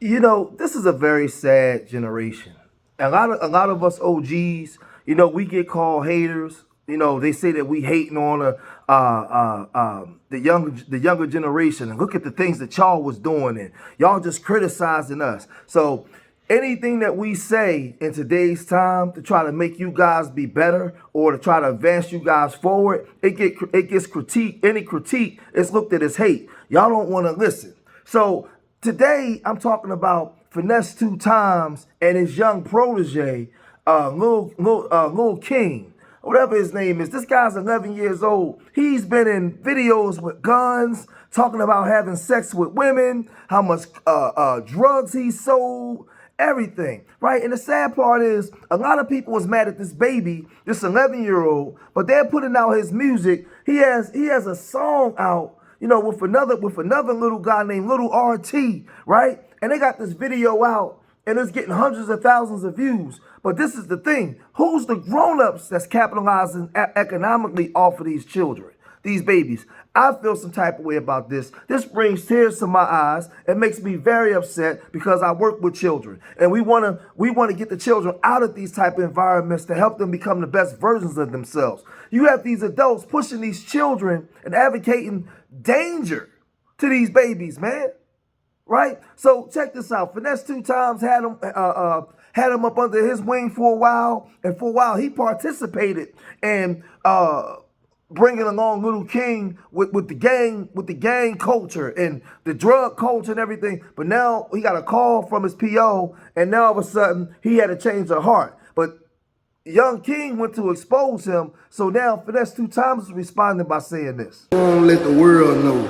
You know, this is a very sad generation. A lot of us OGs, we get called haters. They say that we hating on the younger generation, and look at the things that y'all was doing, and y'all just criticizing us. So anything that we say in today's time to try to make you guys be better or to try to advance you guys forward, it gets critiqued. Any critique is looked at as hate. Y'all don't want to listen. So today I'm talking about Finesse2Tymes and his young protege, Lil King, whatever his name is. This guy's 11 years old. He's been in videos with guns, talking about having sex with women, how much drugs he sold, everything, right? And the sad part is a lot of people was mad at this baby, this 11-year-old, but they're putting out his music. He has a song out, with another little guy named Little RT, right? And they got this video out, and it's getting hundreds of thousands of views. But this is the thing: who's the grown-ups that's capitalizing economically off of these children, these babies? I feel some type of way about this. This brings tears to my eyes. It makes me very upset because I work with children, and we want to get the children out of these type of environments to help them become the best versions of themselves. You have these adults pushing these children and advocating danger to these babies, man. Right? So check this out. Finesse2Tymes had him up under his wing for a while, and for a while he participated in bringing along Little King with the gang culture and the drug culture and everything. But now he got a call from his PO, and now all of a sudden he had to change of heart. But Young King went to expose him, so now Finesse2Tymes is responding by saying this. I want to let the world know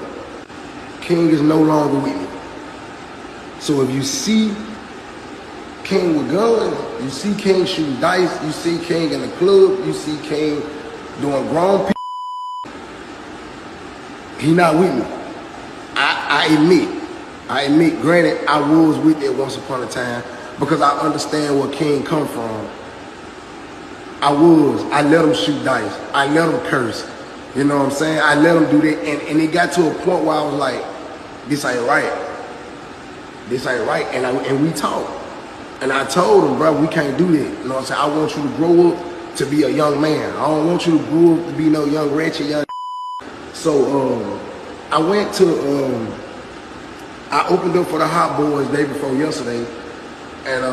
King is no longer with me. So if you see King with guns, you see King shooting dice, you see King in the club, you see King doing grown people, he not with me. I admit, granted, I was with it once upon a time because I understand where King come from. I let him shoot dice. I let him curse. You know what I'm saying? I let him do that. And it got to a point where I was like, this ain't right. This ain't right. And we talked. And I told him, bro, we can't do that. You know what I'm saying? I want you to grow up to be a young man. I don't want you to grow up to be no young ratchet young. So I went to, I opened up for the Hot Boys day before yesterday. And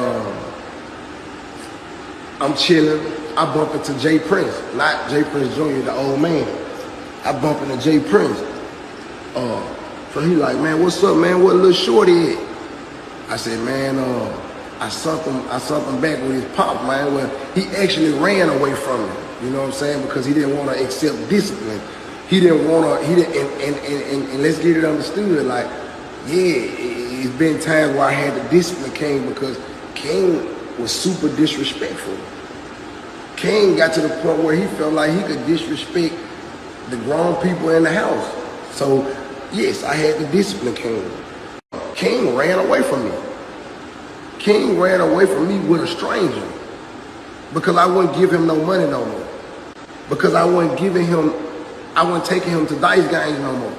I'm chilling. I bump into Jay Prince, not Jay Prince Jr., the old man. I bump into Jay Prince. So he like, man, what's up, man? What little shorty at? I said, man, I sent him back with his pop, man. Well, he actually ran away from me. You know what I'm saying? Because he didn't want to accept discipline. He didn't want to. And let's get it understood. Like, yeah, it's been times where I had to discipline King because King was super disrespectful. King got to the point where he felt like he could disrespect the grown people in the house. So, yes, I had to discipline King. King ran away from me. King ran away from me with a stranger because I wouldn't give him no money no more. Because I wasn't taking him to dice games no more.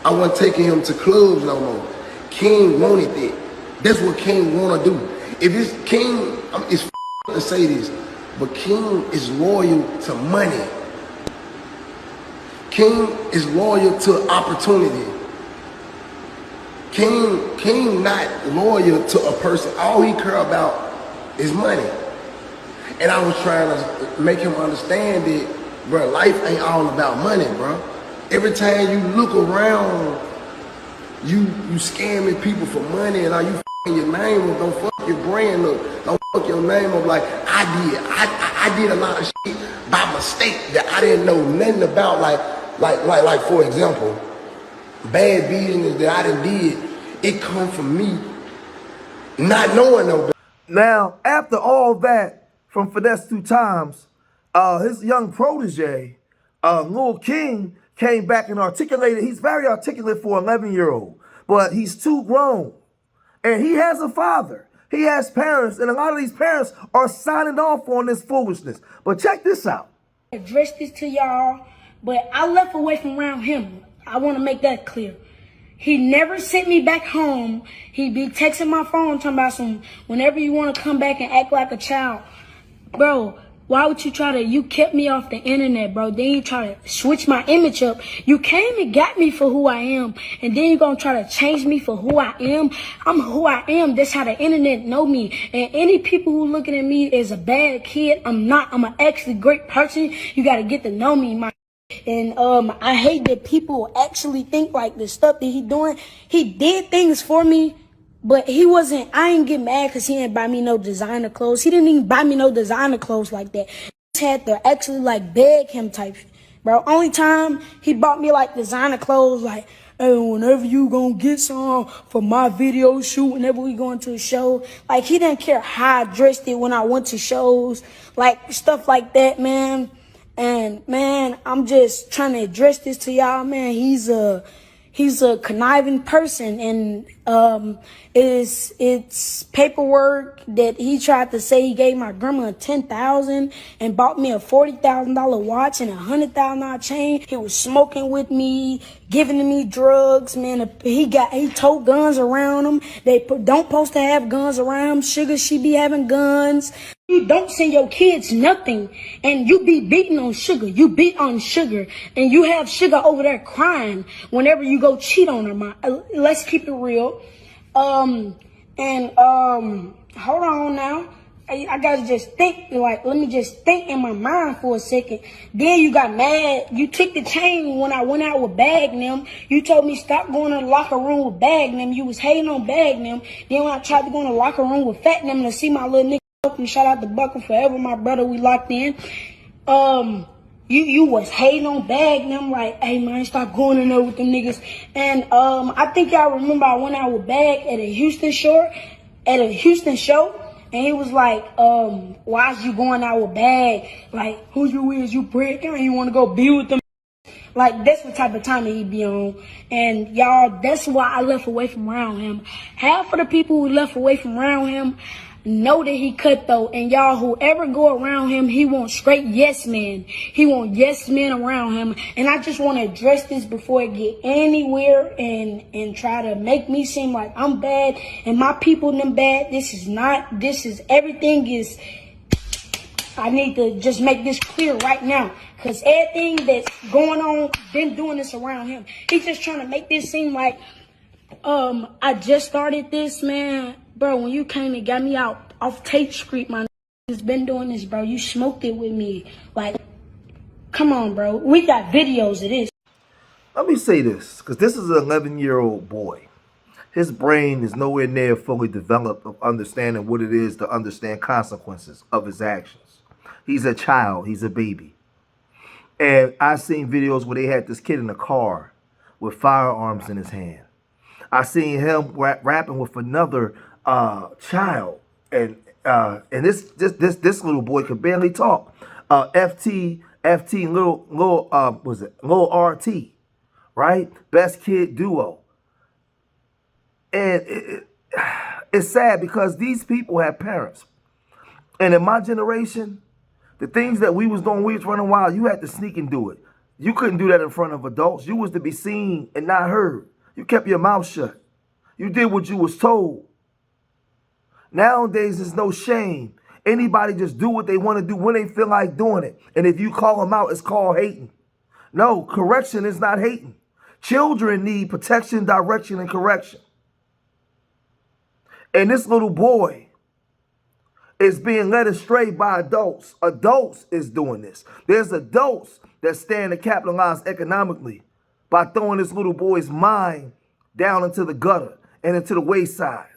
I wasn't taking him to clubs no more. King wanted that. That's what King want to do. If it's King, it's to say this, but King is loyal to money. King is loyal to opportunity. King not loyal to a person. All he care about is money. And I was trying to make him understand that, bro, life ain't all about money, bro. Every time you look around, you scamming people for money, and are you f***ing your name up? Don't fuck your brand up. Don't fuck your name up like I did a lot of shit by mistake that I didn't know nothing about. Like for example, bad business that I done did, it come from me not knowing no better. Now, after all that from Finesse2Tymes, his young protege, Lil King, came back and articulated. He's very articulate for an 11-year-old, but he's too grown. And he has a father. He has parents, and a lot of these parents are signing off on this foolishness. But check this out. Address this to y'all, but I left away from around him. I want to make that clear. He never sent me back home. He be texting my phone talking about some, whenever you want to come back and act like a child. Bro, why would you try to, you kept me off the internet, bro. Then you try to switch my image up. You came and got me for who I am. And then you're going to try to change me for who I am. I'm who I am. That's how the internet know me. And any people who looking at me as a bad kid, I'm not. I'm an actually great person. You got to get to know me, my. And I hate that people actually think like the stuff that he doing. He did things for me, but he wasn't. I ain't get mad because he didn't buy me no designer clothes. He didn't even buy me no designer clothes like that. He had to actually like beg him type shit. Bro, only time he bought me like designer clothes, like, hey, whenever you gonna get some for my video shoot, whenever we going to a show. Like, he didn't care how I dressed it when I went to shows, like stuff like that, man. And man, I'm just trying to address this to y'all, man. He's a conniving person, and it's paperwork that he tried to say he gave my grandma $10,000 and bought me a $40,000 watch and a $100,000 chain. He was smoking with me, giving me drugs, man. He told guns around him. They don't supposed to have guns around him. Sugar, she be having guns. You don't send your kids nothing, and you be beating on Sugar. You beat on Sugar, and you have Sugar over there crying whenever you go cheat on her. Let's keep it real. Hold on now. I gotta just think, like, let me just think in my mind for a second. Then you got mad. You took the chain when I went out with Bag and them. You told me stop going to the locker room with Bag and them. You was hating on Bag and them. Then when I tried to go in the locker room with Fat and them to see my little nigga, and shout out to Buckle Forever, my brother, we locked in. You was hating on Bag and I'm like, hey man, stop going in there with them niggas. And I think y'all remember I went out with Bag at a Houston show, and he was like, why is you going out with Bag? Like, who you is, you prick? I ain't want to go be with them. Like, that's the type of time that he be on. And y'all, that's why I left away from around him. Half of the people who left away from around him know that he cutthroat. And y'all, whoever go around him, he wants straight yes men. He want yes men around him. And I just want to address this before it get anywhere and try to make me seem like I'm bad and my people them bad. Everything is, I need to just make this clear right now. Because everything that's going on, been doing this around him. He's just trying to make this seem like, I just started this, man. Bro, when you came and got me out off Tate Street, my niggas been doing this, bro. You smoked it with me. Like, come on, bro. We got videos of this. Let me say this, because this is an 11-year-old boy. His brain is nowhere near fully developed of understanding what it is to understand consequences of his actions. He's a child. He's a baby. And I've seen videos where they had this kid in a car with firearms in his hand. I seen him rapping with another child, and this little boy could barely talk. FT Lil RT, right? Best Kid Duo. And it's sad because these people have parents. And in my generation, the things that we was doing, we was running wild, you had to sneak and do it. You couldn't do that in front of adults. You was to be seen and not heard. You kept your mouth shut. You did what you was told. Nowadays, there's no shame. Anybody just do what they want to do when they feel like doing it. And if you call them out, it's called hating. No, correction is not hating. Children need protection, direction, and correction. And this little boy is being led astray by adults. Adults is doing this. There's adults that stand to capitalize economically by throwing this little boy's mind down into the gutter and into the wayside.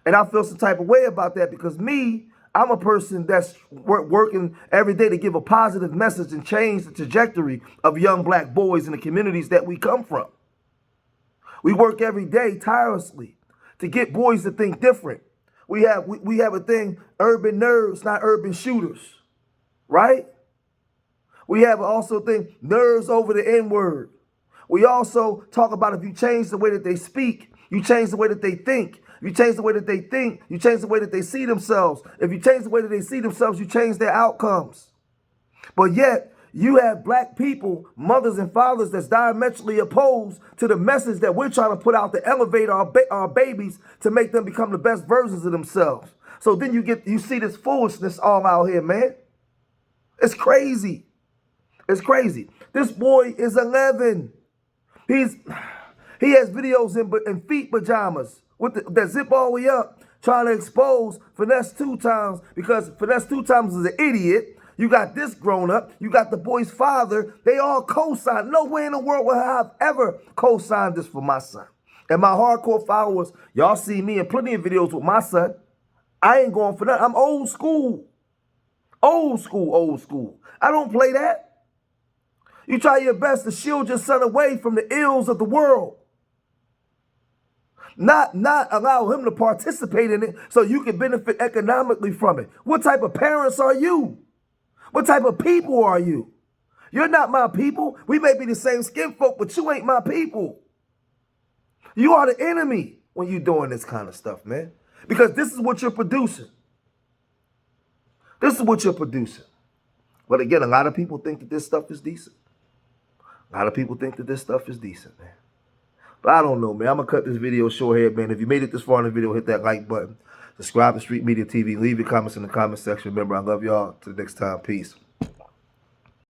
And I feel some type of way about that because I'm a person that's working every day to give a positive message and change the trajectory of young black boys in the communities that we come from. We work every day tirelessly to get boys to think different. We have a thing, urban nerds, not urban shooters, right? We have also a thing, nerds over the N-word. We also talk about if you change the way that they speak, you change the way that they think. If you change the way that they think, you change the way that they see themselves. If you change the way that they see themselves, you change their outcomes. But yet, you have black people, mothers and fathers that's diametrically opposed to the message that we're trying to put out to elevate our babies to make them become the best versions of themselves. So then you see this foolishness all out here, man. It's crazy. It's crazy. This boy is 11. He has videos in feet pajamas that zip all the way up, trying to expose Finesse2Tymes because Finesse2Tymes is an idiot. You got this grown up. You got the boy's father. They all co-signed. No way in the world would I have ever co-signed this for my son. And my hardcore followers, y'all see me in plenty of videos with my son. I ain't going for that. I'm old school. Old school, old school. I don't play that. You try your best to shield your son away from the ills of the world. Not allow him to participate in it so you can benefit economically from it. What type of parents are you? What type of people are you? You're not my people. We may be the same skin folk, but you ain't my people. You are the enemy when you're doing this kind of stuff, man. Because this is what you're producing. This is what you're producing. But again, a lot of people think that this stuff is decent. A lot of people think that this stuff is decent, man. But I don't know, man. I'm going to cut this video short here, man. If you made it this far in the video, hit that like button. Subscribe to Street Media TV. Leave your comments in the comment section. Remember, I love y'all. Till next time. Peace.